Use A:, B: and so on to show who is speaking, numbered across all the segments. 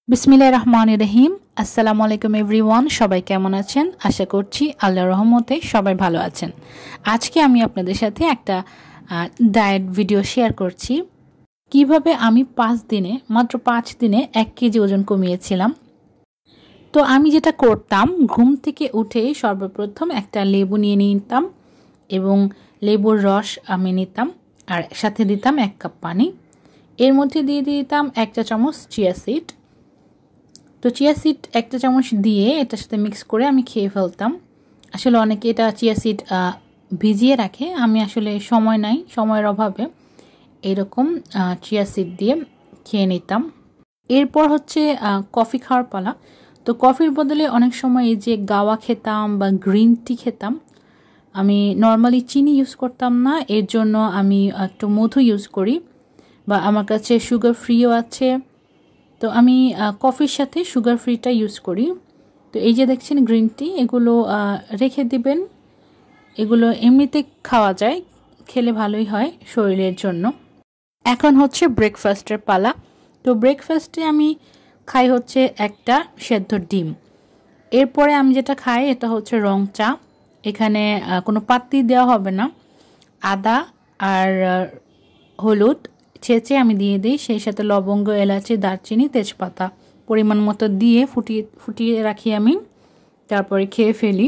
A: বিসমিল্লাহির রহমানির রহিম। আসসালামু আলাইকুম এভরিওয়ান। সবাই কেমন আছেন? আশা করছি আল্লাহর রহমতে সবাই ভালো আছেন। আজকে আমি আপনাদের সাথে একটা ডায়েট ভিডিও শেয়ার করছি। কিভাবে আমি মাত্র 5 দিনে 1 কেজি ওজন কমিয়েছিলাম। তো আমি যেটা করতাম, ঘুম থেকে উঠেই সর্বপ্রথম একটা লেবু নিয়ে নিতাম এবং লেবুর রস আমি নিতাম আর সাথে দিতাম 1 কাপ পানি। এর মধ্যে দিয়ে দিতাম 1 চা চামচ চিয়া সিড। তো চিয়া সিড 1 চা চামচ দিয়ে এটার সাথে মিক্স করে আমি খেয়ে ফেলতাম। আসলে অনেকে এটা চিয়া সিড ভিজিয়ে রাখে, আমি আসলে সময়ের অভাবে এরকম চিয়া সিড দিয়ে খেয়ে নিতাম। এরপর হচ্ছে কফি খাওয়ার পালা। তো কফির বদলে অনেক সময় এই যে গাওয়া খেতাম বা গ্রিন টি খেতাম। আমি নর্মালি চিনি ইউজ করতাম না, এর জন্য আমি একটু মধু ইউজ করি, বা আমার কাছে সুগার ফ্রিও আছে। তো আমি কফির সাথে সুগার ফ্রিটা ইউজ করি। তো এই যে দেখছেন গ্রিন টি, এগুলো রেখে দিবেন। এগুলো এমনিতে খাওয়া যায়, খেলে ভালোই হয় শরীরের জন্য। এখন হচ্ছে ব্রেকফাস্টের পালা। তো ব্রেকফাস্টে আমি খাই হচ্ছে একটা সেদ্ধ ডিম। এরপরে আমি যেটা খাই এটা হচ্ছে রং চা। এখানে কোনো পাত্তি দেওয়া হবে না, আদা আর হলুদ ছেঁচে আমি দিয়ে দিই, সেই সাথে লবঙ্গ, এলাচি, দারচিনি, তেজপাতা পরিমাণ মতো দিয়ে ফুটিয়ে রাখি আমি, তারপরে খেয়ে ফেলি।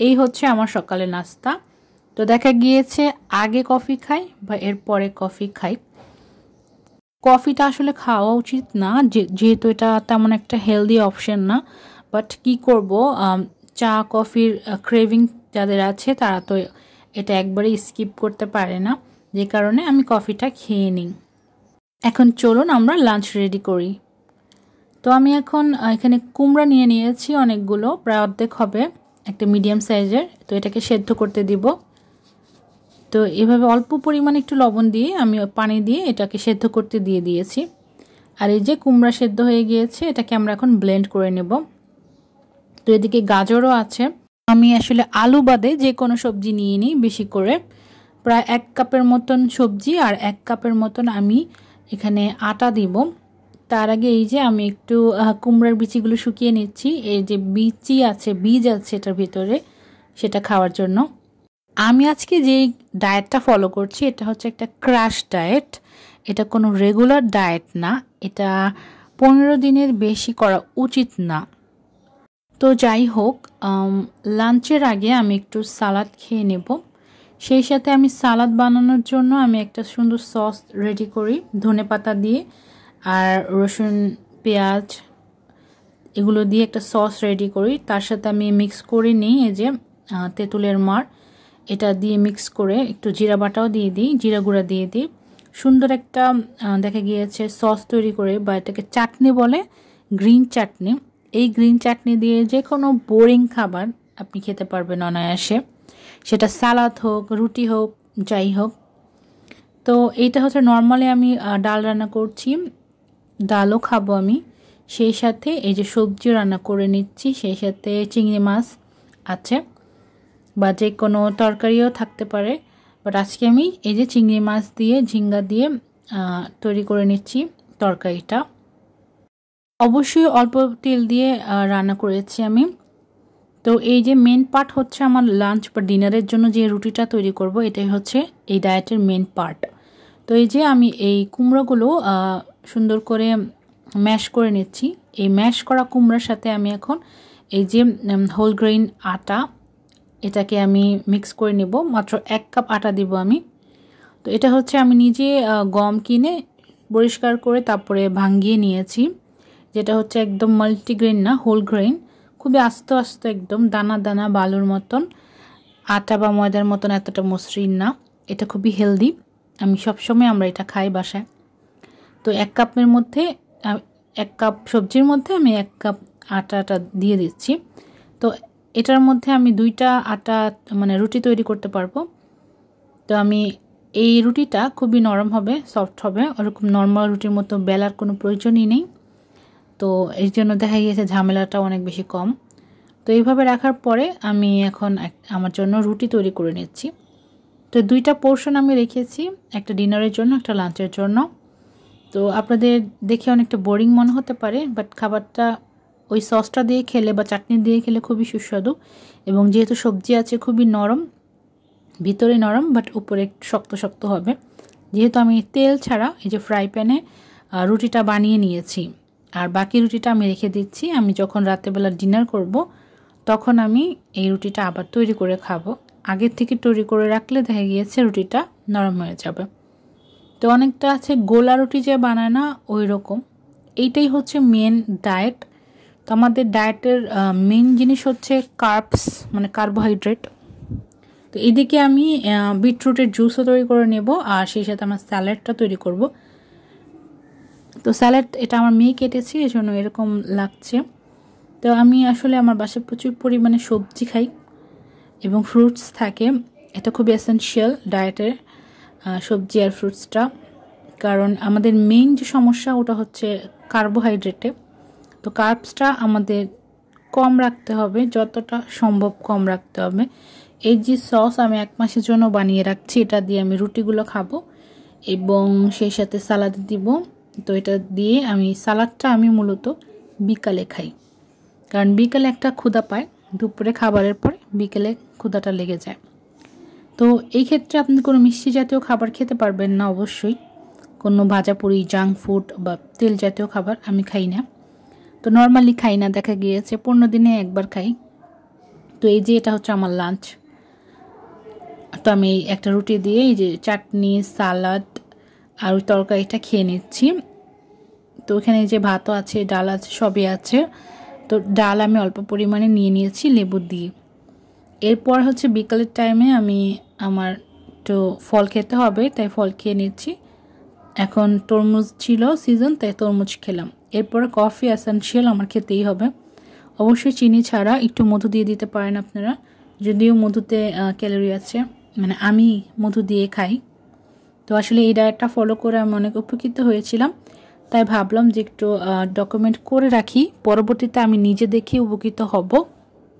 A: এই হচ্ছে আমার সকালে নাস্তা। তো দেখা গিয়েছে আগে কফি খাই বা এরপরে কফি খাই। কফিটা আসলে খাওয়া উচিত না, যেহেতু এটা তেমন একটা হেলদি অপশন না। বাট কি করব, চা কফির ক্রেভিং যাদের আছে তারা তো এটা একবারেই স্কিপ করতে পারে না, যে কারণে আমি কফিটা খেয়ে নিই। এখন চলুন আমরা লাঞ্চ রেডি করি। তো আমি এখন এখানে কুমড়া নিয়ে নিয়েছি অনেকগুলো, প্রায় অর্ধেক হবে, একটা মিডিয়াম সাইজের। তো এটাকে সেদ্ধ করতে দিব। তো এভাবে অল্প পরিমাণে একটু লবণ দিয়ে আমি পানি দিয়ে এটাকে সেদ্ধ করতে দিয়ে দিয়েছি। আর এই যে কুমড়া সেদ্ধ হয়ে গিয়েছে, এটাকে আমরা এখন ব্লেন্ড করে নেব। তো এদিকে গাজরও আছে। আমি আসলে আলু বাদে যে কোনো সবজি নিয়ে নিই বেশি করে, প্রায় 1 কাপের মতন সবজি আর 1 কাপের মতন আমি এখানে আটা দিব। তার আগে এই যে আমি একটু কুমড়ার বিচিগুলো শুকিয়ে নিচ্ছি। এই যে বীজ আছে এটার ভিতরে, সেটা খাওয়ার জন্য। আমি আজকে যে ডায়েটটা ফলো করছি এটা হচ্ছে একটা ক্র্যাশ ডায়েট। এটা কোনো রেগুলার ডায়েট না, এটা 15 দিনের বেশি করা উচিত না। তো যাই হোক, লাঞ্চের আগে আমি একটু সালাদ খেয়ে নেব। সেই সাথে আমি সালাদ বানানোর জন্য আমি একটা সুন্দর সস রেডি করি ধনেপাতা দিয়ে আর রসুন, পেঁয়াজ এগুলো দিয়ে একটা সস রেডি করি। তার সাথে আমি মিক্স করে নিই এই যে তেঁতুলের মার, এটা দিয়ে মিক্স করে একটু জিরা বাটাও দিয়ে দিই, জিরা গুঁড়া দিয়ে দিই। সুন্দর একটা দেখা গিয়েছে সস তৈরি করে, বা এটাকে চাটনি বলে, গ্রিন চাটনি। এই গ্রিন চাটনি দিয়ে যে কোনো বোরিং খাবার আপনি খেতে পারবেন অনায়াসে, সেটা সালাদ হোক, রুটি হোক, যাই হোক। তো এইটা হচ্ছে নর্মালি আমি ডাল রান্না করছি, ডালও খাবো আমি, সেই সাথে এই যে সবজি রান্না করে নিচ্ছি, সেই সাথে চিংড়ি মাছ আছে বা যে কোনো তরকারিও থাকতে পারে। বাট আজকে আমি এই যে চিংড়ি মাছ দিয়ে, ঝিঙ্গা দিয়ে তৈরি করে নিচ্ছি তরকারিটা। অবশ্যই অল্প তেল দিয়ে রান্না করেছি আমি। তো এই যে মেন পার্ট হচ্ছে আমার লাঞ্চ বা ডিনারের জন্য যে রুটিটা তৈরি করব, এটাই হচ্ছে এই ডায়েটের মেন পার্ট। তো এই যে আমি এই কুমড়োগুলো সুন্দর করে ম্যাশ করে নিচ্ছি। এই ম্যাশ করা কুমড়োর সাথে আমি এখন এই যে হোল গ্রেইন আটা, এটাকে আমি মিক্স করে নেব। মাত্র 1 কাপ আটা দিব আমি। তো এটা হচ্ছে আমি নিজে গম কিনে পরিষ্কার করে তারপরে ভাঙিয়ে নিয়েছি, যেটা হচ্ছে একদম মাল্টিগ্রেন না, হোল গ্রেইন, খুবই আস্তে আস্তে একদম দানা দানা বালুর মতন, আটা বা ময়দার মতন এতটা মসৃণ না। এটা খুবই হেলদি, আমি সবসময় আমরা এটা খাই বাসায়। তো 1 কাপের মধ্যে 1 কাপ সবজির মধ্যে আমি 1 কাপ আটাটা দিয়ে দিচ্ছি। তো এটার মধ্যে আমি 2টা আটা মানে রুটি তৈরি করতে পারবো। তো আমি এই রুটিটা খুবই নরম হবে, সফট হবে, ওরকম নর্মাল রুটির মতো বেলার কোনো প্রয়োজনই নেই। তো এই জন্য দেখা গিয়েছে ঝামেলাটা অনেক বেশি কম। তো এইভাবে রাখার পরে আমি এখন আমার জন্য রুটি তৈরি করে নিচ্ছি। তো 2টা পোর্শন আমি রেখেছি, একটা ডিনারের জন্য, একটা লাঞ্চের জন্য। তো আপনাদের দেখে অনেকটা বোরিং মনে হতে পারে, বাট খাবারটা ওই সসটা দিয়ে খেলে বা চাটনি দিয়ে খেলে খুবই সুস্বাদু। এবং যেহেতু সবজি আছে খুবই নরম, ভিতরে নরম বাট উপরে একটু শক্ত শক্ত হবে। যেহেতু আমি তেল ছাড়া এই যে ফ্রাই প্যানে রুটিটা বানিয়ে নিয়েছি, আর বাকি রুটিটা আমি রেখে দিচ্ছি। আমি যখন রাত্রেবেলা ডিনার করব তখন আমি এই রুটিটা আবার তৈরি করে খাবো। আগের থেকে তৈরি করে রাখলে দেখা গিয়েছে রুটিটা নরম হয়ে যাবে। তো অনেকটা আছে গোলা রুটি যে বানায় না ওই রকম। এইটাই হচ্ছে মেন ডায়েট। তো আমাদের ডায়েটের মেন জিনিস হচ্ছে কার্বস, মানে কার্বোহাইড্রেট। তো এদিকে আমি বিটরুটের জুসও তৈরি করে নেব, আর সেই সাথে আমার স্যালাডটা তৈরি করব। তো স্যালাড এটা আমার মেয়ে কেটেছি, এই জন্য এরকম লাগছে। তো আমি আসলে আমার বাসায় প্রচুর পরিমাণে সবজি খাই এবং ফ্রুটস থাকে। এটা খুব এসেনশিয়াল ডায়েটের, সবজি আর ফ্রুটসটা। কারণ আমাদের মেইন যে সমস্যা ওটা হচ্ছে কার্বোহাইড্রেটে। তো কার্বসটা আমাদের কম রাখতে হবে, যতটা সম্ভব কম রাখতে হবে। এই যে সস আমি 1 মাসের জন্য বানিয়ে রাখছি, এটা দিয়ে আমি রুটিগুলো খাবো এবং সেই সাথে সালাদ দিব। তো এটা দিয়ে আমি সালাদটা আমি মূলত বিকালে খাই, কারণ বিকালে একটা ক্ষুধা পায়, দুপুরে খাবারের পরে বিকেলে ক্ষুধাটা লেগে যায়। তো এই ক্ষেত্রে আপনি কোনো মিষ্টি জাতীয় খাবার খেতে পারবেন না, অবশ্যই কোনো ভাজাপুরি, জাঙ্ক ফুড বা তেল জাতীয় খাবার আমি খাই না। তো নর্মালি খাই না, দেখা গিয়েছে 15 দিনে একবার খাই। তো এই যে এটা হচ্ছে আমার লাঞ্চ। তো আমি একটা রুটি দিয়ে এই যে চাটনি, সালাদ আর ওই তরকারিটা খেয়ে নিচ্ছি। তো ওখানে যে ভাতও আছে, ডাল আছে, সবই আছে। তো ডাল আমি অল্প পরিমাণে নিয়ে নিয়েছি লেবু দিয়ে। এরপর হচ্ছে বিকালের টাইমে আমি আমার একটু ফল খেতে হবে, তাই ফল খেয়ে নিচ্ছি। এখন তরমুজ ছিল সিজন, তাই তরমুজ খেলাম। এরপরে কফি এসেনশিয়াল আমার খেতেই হবে, অবশ্যই চিনি ছাড়া। একটু মধু দিয়ে দিতে পারেন আপনারা, যদিও মধুতে ক্যালোরি আছে, মানে আমি মধু দিয়ে খাই। তো আসলে এই ডায়েটটা ফলো করে আমি অনেক উপকৃত হয়েছিলাম, তাই ভাবলাম যে একটু ডকুমেন্ট করে রাখি, পরবর্তীতে আমি নিজে দেখে উপকৃত হব।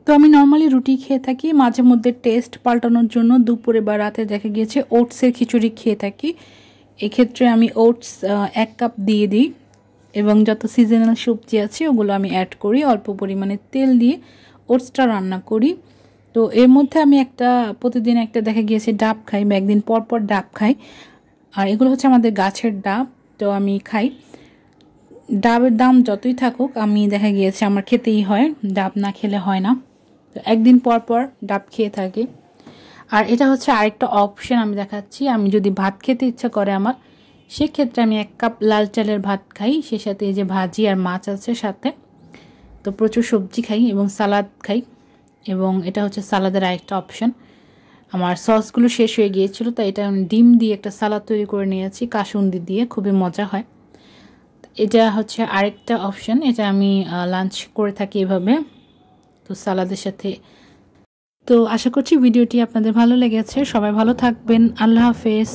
A: তো আমি নর্মালি রুটি খেয়ে থাকি, মাঝে মধ্যে টেস্ট পাল্টানোর জন্য দুপুরে বা রাতে দেখা গিয়েছে ওটসের খিচুড়ি খেয়ে থাকি। এক্ষেত্রে আমি ওটস 1 কাপ দিয়ে দিই এবং যত সিজনাল সবজি আছে ওগুলো আমি অ্যাড করি, অল্প পরিমাণে তেল দিয়ে ওটসটা রান্না করি। তো এর মধ্যে আমি প্রতিদিন একটা দেখা গিয়েছে ডাব খাই, বা একদিন পর পর ডাব খাই। আর এগুলো হচ্ছে আমাদের গাছের ডাব, তো আমি খাই। ডাবের দাম যতই থাকুক আমি দেখা গিয়েছে আমার খেতেই হয়, ডাব না খেলে হয় না। তো একদিন পর পর ডাব খেয়ে থাকি। আর এটা হচ্ছে আরেকটা অপশন আমি দেখাচ্ছি। আমি যদি ভাত খেতে ইচ্ছা করে আমার, সেক্ষেত্রে আমি 1 কাপ লাল চালের ভাত খাই, সে সাথে এই যে ভাজি আর মাছ আছে সাথে। তো প্রচুর সবজি খাই এবং সালাদ খাই, এবং এটা হচ্ছে সালাদের আরেকটা অপশন। আমার সসগুলো শেষ হয়ে গিয়েছিল, তাই এটা আমি ডিম দিয়ে একটা সালাদ তৈরি করে নিয়েছি কাসুন্দি দিয়ে, খুবই মজা হয়। এটা হচ্ছে আরেকটা অপশন, এটা আমি লাঞ্চ করে থাকি এভাবে, তো সালাদের সাথে। তো আশা করছি ভিডিওটি আপনাদের ভালো লেগেছে। সবাই ভালো থাকবেন। আল্লাহ হাফেজ।